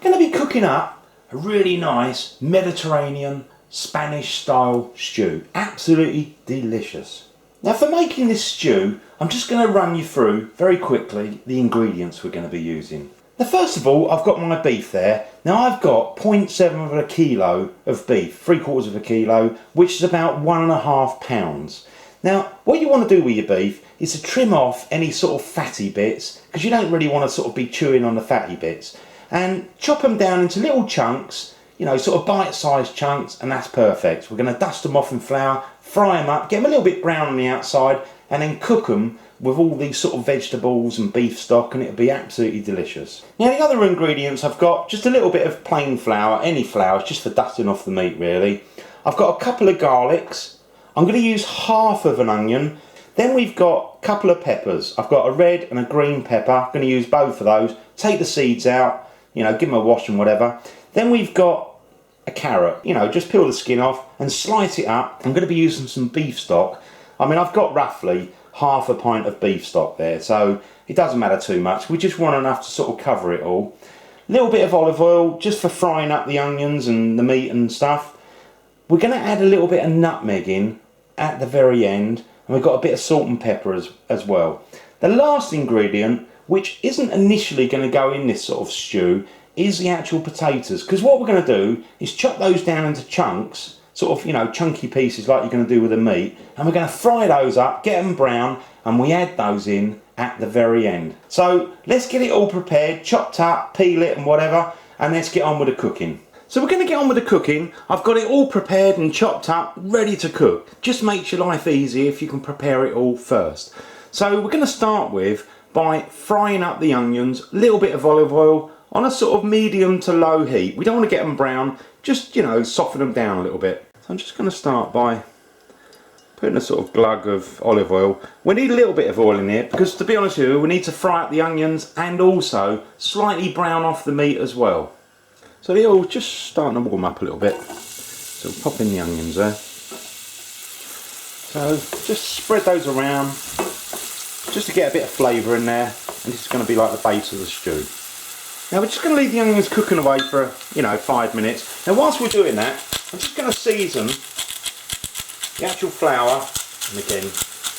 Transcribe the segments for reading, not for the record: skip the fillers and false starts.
Going to be cooking up a really nice Mediterranean Spanish style stew. Absolutely delicious. Now for making this stew, I'm just going to run you through very quickly the ingredients we're going to be using. Now first of all, I've got my beef there. Now I've got 0.7 of a kilo of beef, 3/4 of a kilo, which is about 1.5 pounds. Now what you want to do with your beef is to trim off any sort of fatty bits, because you don't really want to sort of be chewing on the fatty bits, and chop them down into little chunks, you know, sort of bite-sized chunks, and that's perfect. We're going to dust them off in flour, fry them up, get them a little bit brown on the outside, and then cook them with all these sort of vegetables and beef stock, and it'll be absolutely delicious. Now the other ingredients I've got, just a little bit of plain flour, any flour, it's just for dusting off the meat really. I've got a couple of garlics, I'm going to use half of an onion, then we've got a couple of peppers. I've got a red and a green pepper, I'm going to use both of those, take the seeds out, you know, give them a wash and whatever. Then we've got a carrot, you know, just peel the skin off and slice it up. I'm going to be using some beef stock. I mean, I've got roughly half a pint of beef stock there, so it doesn't matter too much. We just want enough to sort of cover it all. A little bit of olive oil just for frying up the onions and the meat and stuff. We're going to add a little bit of nutmeg in at the very end, and we've got a bit of salt and pepper as well. The last ingredient, which isn't initially going to go in this sort of stew, is the actual potatoes, because what we're going to do is chop those down into chunks, sort of, you know, chunky pieces like you're going to do with the meat, and we're going to fry those up, get them brown, and we add those in at the very end. So let's get it all prepared, chopped up, peel it and whatever, and let's get on with the cooking. So we're going to get on with the cooking. I've got it all prepared and chopped up, ready to cook. Just makes your life easy if you can prepare it all first. So we're going to start with by frying up the onions, a little bit of olive oil on a sort of medium to low heat. We don't want to get them brown, just, you know, soften them down a little bit. So I'm just going to start by putting a sort of glug of olive oil. We need a little bit of oil in here because, to be honest with you, we need to fry up the onions and also slightly brown off the meat as well. So the oil's just starting to warm up a little bit. So we'll pop in the onions there. So just spread those around just to get a bit of flavour in there, and this is going to be like the base of the stew. Now we're just going to leave the onions cooking away for, you know, 5 minutes. Now whilst we're doing that, I'm just going to season the actual flour, and again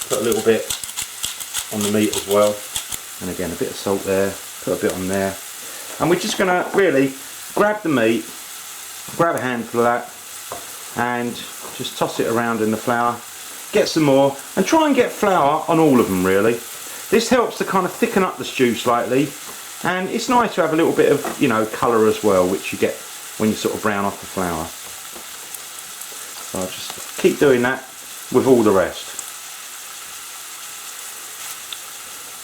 put a little bit on the meat as well, and again a bit of salt there, put a bit on there, and we're just going to really grab the meat, grab a handful of that, and just toss it around in the flour, get some more, and try and get flour on all of them really. This helps to kind of thicken up the stew slightly, and it's nice to have a little bit of, you know, colour as well, which you get when you sort of brown off the flour. So I'll just keep doing that with all the rest.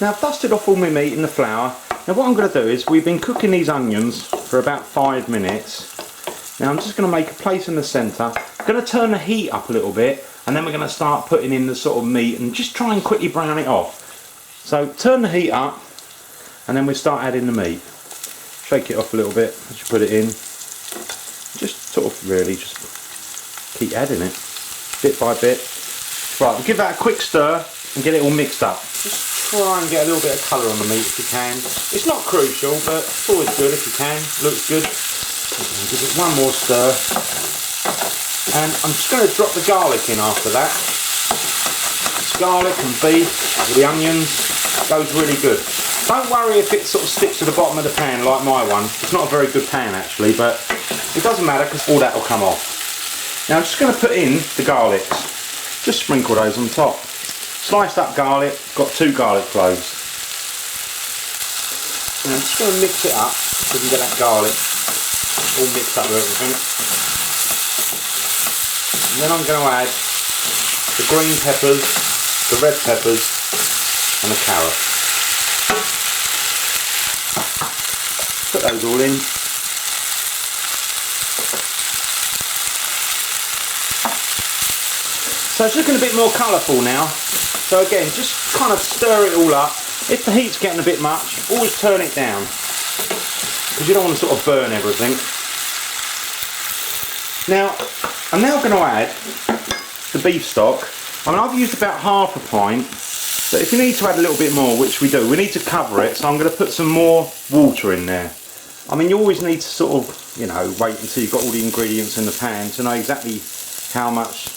Now I've dusted off all my meat in the flour. Now what I'm going to do is, we've been cooking these onions for about 5 minutes. Now I'm just going to make a place in the centre. I'm going to turn the heat up a little bit, and then we're going to start putting in the sort of meat and just try and quickly brown it off. So turn the heat up, and then we start adding the meat. Shake it off a little bit as you put it in. Just sort of really just keep adding it bit by bit. Right, we'll give that a quick stir and get it all mixed up. Just try and get a little bit of colour on the meat if you can. It's not crucial, but it's always good if you can. Looks good. Give it one more stir. And I'm just going to drop the garlic in after that. It's garlic and beef with the onions. Goes really good. Don't worry if it sort of sticks to the bottom of the pan like my one. It's not a very good pan actually, but it doesn't matter because all that will come off. Now I'm just going to put in the garlics. Just sprinkle those on top. Sliced up garlic, got 2 garlic cloves. And I'm just going to mix it up so we can get that garlic all mixed up with everything. And then I'm going to add the green peppers, the red peppers and the carrot. Put those all in. So it's looking a bit more colourful now. So again, just kind of stir it all up. If the heat's getting a bit much, always turn it down, because you don't want to sort of burn everything. Now, I'm now going to add the beef stock. I mean, I've used about half a pint, but if you need to add a little bit more, which we do, we need to cover it, so I'm going to put some more water in there. I mean, you always need to sort of, you know, wait until you've got all the ingredients in the pan to know exactly how much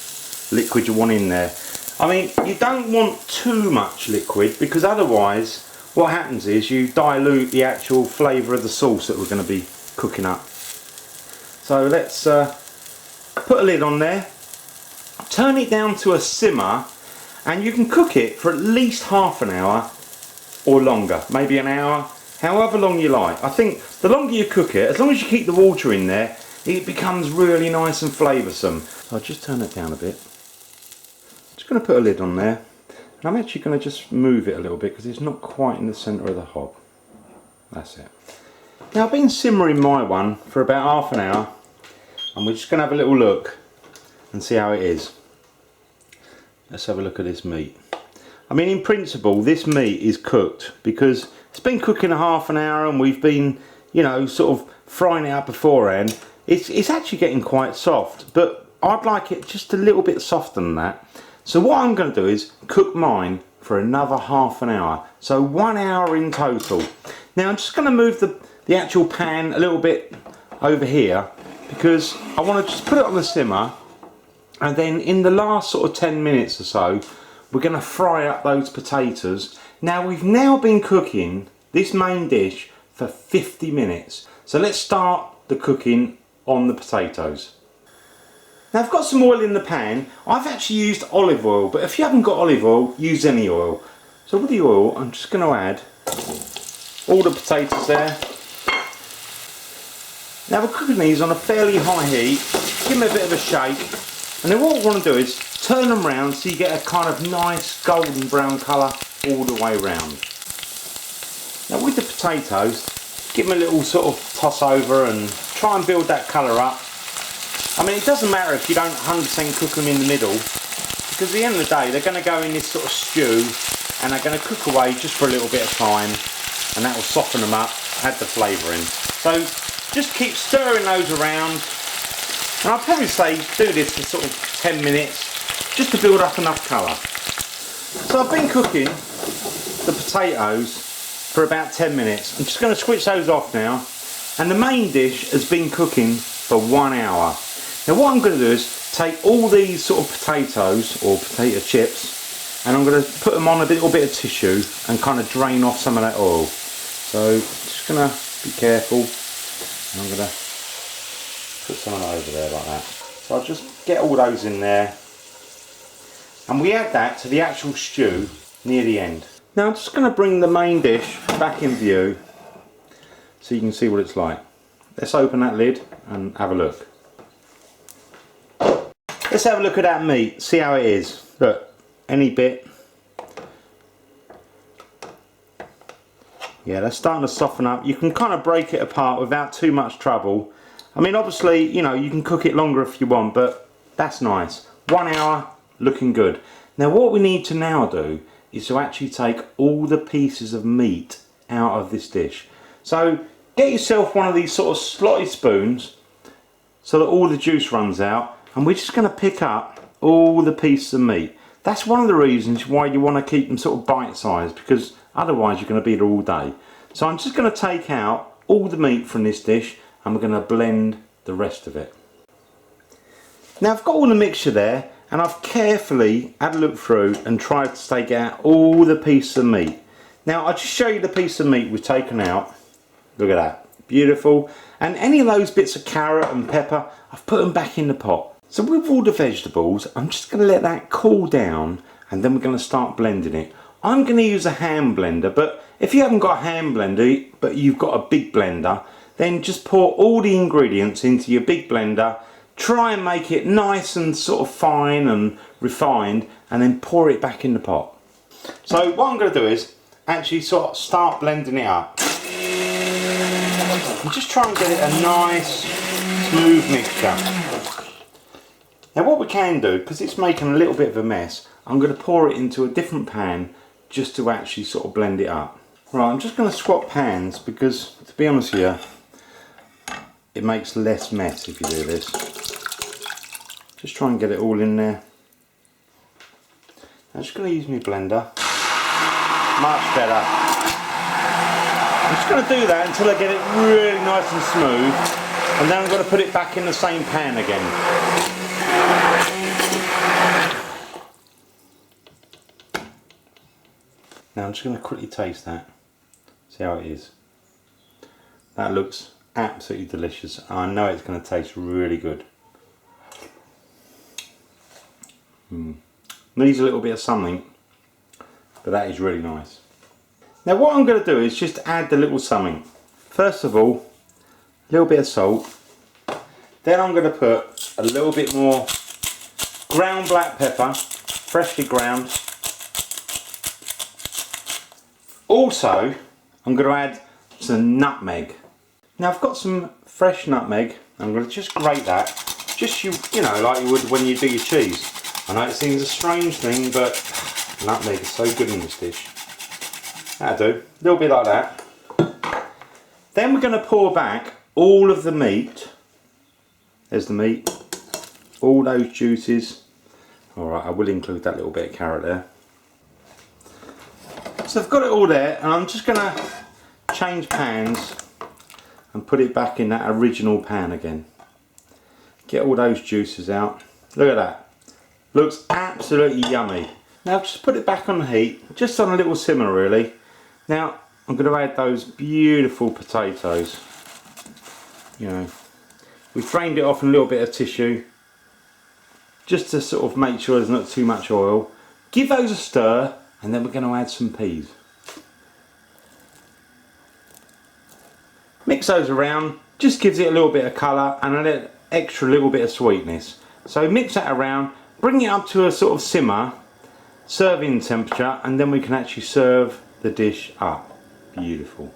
liquid you want in there. I mean, you don't want too much liquid, because otherwise what happens is you dilute the actual flavour of the sauce that we're going to be cooking up. So let's put a lid on there, turn it down to a simmer, and you can cook it for at least half an hour or longer, maybe an hour, however long you like. I think the longer you cook it, as long as you keep the water in there, it becomes really nice and flavoursome. So I'll just turn it down a bit. Just going to put a lid on there, and I'm actually going to just move it a little bit because it's not quite in the centre of the hob. That's it. Now I've been simmering my one for about half an hour, and we're just going to have a little look and see how it is. Let's have a look at this meat. I mean, in principle this meat is cooked because it's been cooking a half an hour and we've been, you know, sort of frying it up beforehand. It's actually getting quite soft, but I'd like it just a little bit softer than that. So what I'm going to do is cook mine for another half an hour, so 1 hour in total. Now I'm just going to move the actual pan a little bit over here because I want to just put it on the simmer, and then in the last sort of 10 minutes or so we're going to fry up those potatoes. Now we've now been cooking this main dish for 50 minutes, so let's start the cooking on the potatoes. Now I've got some oil in the pan. I've actually used olive oil, but if you haven't got olive oil, use any oil. So with the oil, I'm just going to add all the potatoes there. Now we're cooking these on a fairly high heat. Give them a bit of a shake, and then what we want to do is turn them round so you get a kind of nice golden brown colour all the way round. Now with the potatoes, give them a little sort of toss over and try and build that colour up. I mean, it doesn't matter if you don't 100% cook them in the middle, because at the end of the day they're going to go in this sort of stew and they're going to cook away just for a little bit of time, and that will soften them up, add the flavour in. So just keep stirring those around, and I'd probably say do this for sort of 10 minutes just to build up enough colour. So I've been cooking the potatoes for about 10 minutes. I'm just going to switch those off now, and the main dish has been cooking for 1 hour. Now what I'm going to do is take all these sort of potatoes or potato chips, and I'm going to put them on a little bit of tissue and kind of drain off some of that oil. So just going to be careful, and I'm going to put some of that over there like that. So I'll just get all those in there, and we add that to the actual stew near the end. Now I'm just going to bring the main dish back in view so you can see what it's like. Let's open that lid and have a look. Let's have a look at that meat, see how it is. Look, any bit. Yeah, that's starting to soften up. You can kind of break it apart without too much trouble. I mean, obviously, you know, you can cook it longer if you want, but that's nice. 1 hour, looking good. Now what we need to now do is to actually take all the pieces of meat out of this dish. So get yourself one of these sort of slotted spoons so that all the juice runs out, and we're just going to pick up all the pieces of meat. That's one of the reasons why you want to keep them sort of bite-sized, because otherwise you're going to be there all day. So I'm just going to take out all the meat from this dish, and we're going to blend the rest of it. Now I've got all the mixture there, and I've carefully had a look through and tried to take out all the pieces of meat. Now I'll just show you the piece of meat we've taken out. Look at that, beautiful. And any of those bits of carrot and pepper, I've put them back in the pot. So with all the vegetables, I'm just going to let that cool down, and then we're going to start blending it. I'm going to use a hand blender, but if you haven't got a hand blender but you've got a big blender, then just pour all the ingredients into your big blender, try and make it nice and sort of fine and refined, and then pour it back in the pot. So what I'm going to do is actually sort of start blending it up. And just try and get it a nice smooth mixture. Now what we can do, because it's making a little bit of a mess, I'm going to pour it into a different pan just to actually sort of blend it up. Right, I'm just going to swap pans because, to be honest with you, it makes less mess if you do this. Just try and get it all in there. I'm just going to use my blender. Much better. I'm just going to do that until I get it really nice and smooth, and then I'm going to put it back in the same pan again. Now I'm just going to quickly taste that, see how it is. That looks absolutely delicious. I know it's going to taste really good. Needs a little bit of something, but that is really nice. Now what I'm going to do is just add the little something. First of all, a little bit of salt. Then I'm going to put a little bit more ground black pepper, freshly ground. Also, I'm going to add some nutmeg. Now I've got some fresh nutmeg. I'm going to just grate that, just you know, like you would when you do your cheese. I know it seems a strange thing, but nutmeg is so good in this dish. That'll do, a little bit like that. Then we're going to pour back all of the meat. There's the meat, all those juices. Alright, I will include that little bit of carrot there. So I've got it all there, and I'm just going to change pans and put it back in that original pan again. Get all those juices out. Look at that. Looks absolutely yummy. Now just put it back on the heat, just on a little simmer really. Now I'm going to add those beautiful potatoes. You know, we drained it off in a little bit of tissue, just to sort of make sure there's not too much oil. Give those a stir, and then we're going to add some peas. Mix those around, just gives it a little bit of colour and a little bit of sweetness. So mix that around, bring it up to a sort of simmer, serving temperature, and then we can actually serve the dish up. Beautiful.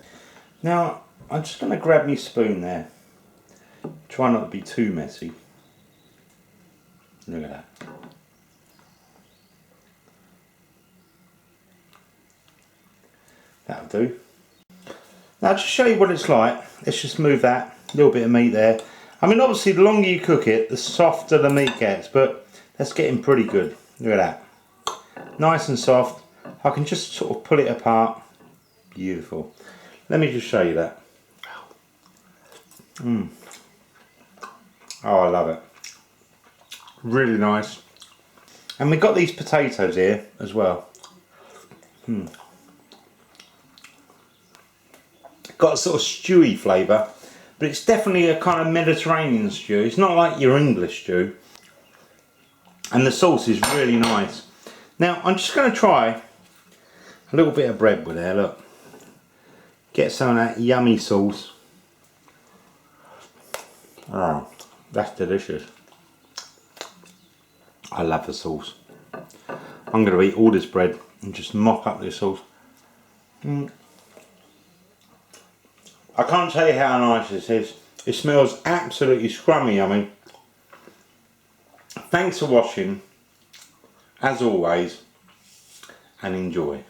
Now I'm just going to grab my spoon there. Try not to be too messy. Look at that. That'll do. Now just show you what it's like. Let's just move that, a little bit of meat there. I mean obviously the longer you cook it, the softer the meat gets, but that's getting pretty good. Look at that. Nice and soft. I can just sort of pull it apart. Beautiful. Let me just show you that. Oh, I love it. Really nice. And we've got these potatoes here as well. Got a sort of stewy flavour, but it's definitely a kind of Mediterranean stew. It's not like your English stew. And the sauce is really nice. Now I'm just going to try a little bit of bread with there, look. Get some of that yummy sauce. Oh, that's delicious. I love the sauce. I'm going to eat all this bread and just mop up this sauce. I can't tell you how nice this is. It smells absolutely scrummy yummy. Thanks for watching, as always, and enjoy.